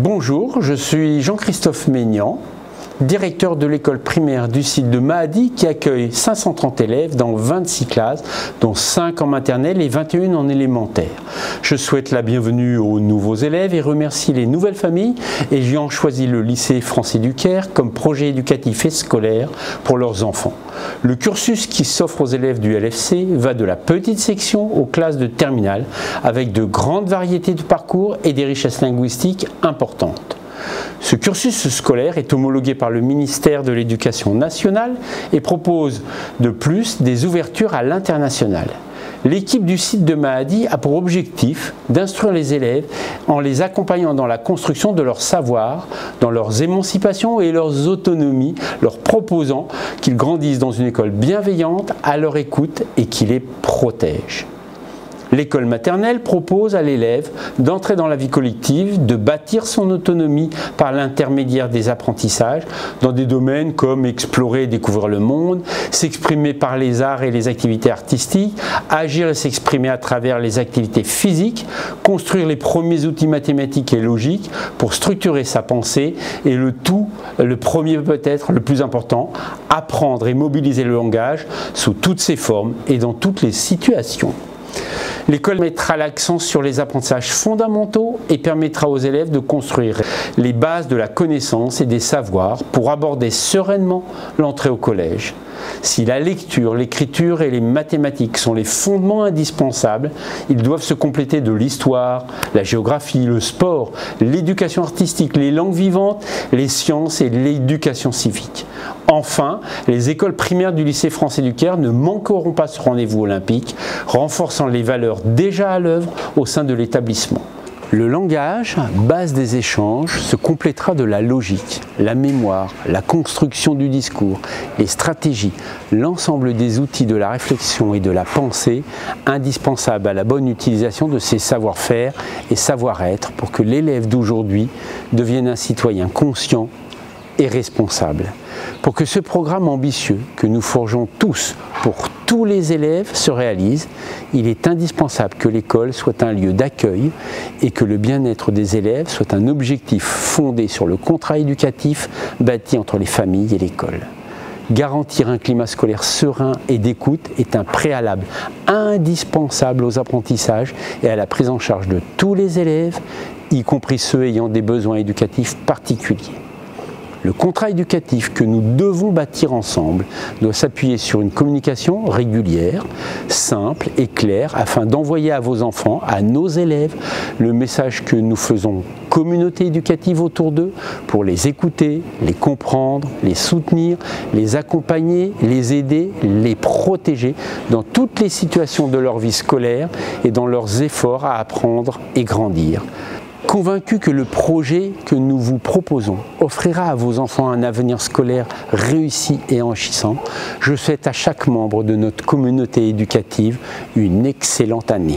Bonjour, je suis Jean-Christophe Maignan, directeur de l'école primaire du site de Mahadi qui accueille 530 élèves dans 26 classes, dont 5 en maternelle et 21 en élémentaire. Je souhaite la bienvenue aux nouveaux élèves et remercie les nouvelles familles ayant choisi le lycée Français du Caire comme projet éducatif et scolaire pour leurs enfants. Le cursus qui s'offre aux élèves du LFC va de la petite section aux classes de terminale avec de grandes variétés de parcours et des richesses linguistiques importantes. Ce cursus scolaire est homologué par le ministère de l'Éducation nationale et propose de plus des ouvertures à l'international. L'équipe du site de Mahadi a pour objectif d'instruire les élèves en les accompagnant dans la construction de leur savoir, dans leurs émancipations et leurs autonomies, leur proposant qu'ils grandissent dans une école bienveillante, à leur écoute et qui les protège. L'école maternelle propose à l'élève d'entrer dans la vie collective, de bâtir son autonomie par l'intermédiaire des apprentissages dans des domaines comme explorer et découvrir le monde, s'exprimer par les arts et les activités artistiques, agir et s'exprimer à travers les activités physiques, construire les premiers outils mathématiques et logiques pour structurer sa pensée et le premier peut-être le plus important, apprendre et mobiliser le langage sous toutes ses formes et dans toutes les situations. L'école mettra l'accent sur les apprentissages fondamentaux et permettra aux élèves de construire les bases de la connaissance et des savoirs pour aborder sereinement l'entrée au collège. Si la lecture, l'écriture et les mathématiques sont les fondements indispensables, ils doivent se compléter de l'histoire, la géographie, le sport, l'éducation artistique, les langues vivantes, les sciences et l'éducation civique. Enfin, les écoles primaires du lycée Français du Caire ne manqueront pas ce rendez-vous olympique, renforçant les valeurs déjà à l'œuvre au sein de l'établissement. Le langage, base des échanges, se complétera de la logique, la mémoire, la construction du discours, les stratégies, l'ensemble des outils de la réflexion et de la pensée indispensables à la bonne utilisation de ces savoir-faire et savoir-être pour que l'élève d'aujourd'hui devienne un citoyen conscient et responsable. Pour que ce programme ambitieux que nous forgeons tous pour tous les élèves se réalise, il est indispensable que l'école soit un lieu d'accueil et que le bien-être des élèves soit un objectif fondé sur le contrat éducatif bâti entre les familles et l'école. Garantir un climat scolaire serein et d'écoute est un préalable indispensable aux apprentissages et à la prise en charge de tous les élèves, y compris ceux ayant des besoins éducatifs particuliers. Le contrat éducatif que nous devons bâtir ensemble doit s'appuyer sur une communication régulière, simple et claire afin d'envoyer à vos enfants, à nos élèves, le message que nous faisons communauté éducative autour d'eux pour les écouter, les comprendre, les soutenir, les accompagner, les aider, les protéger dans toutes les situations de leur vie scolaire et dans leurs efforts à apprendre et grandir. Convaincu que le projet que nous vous proposons offrira à vos enfants un avenir scolaire réussi et enrichissant, je souhaite à chaque membre de notre communauté éducative une excellente année.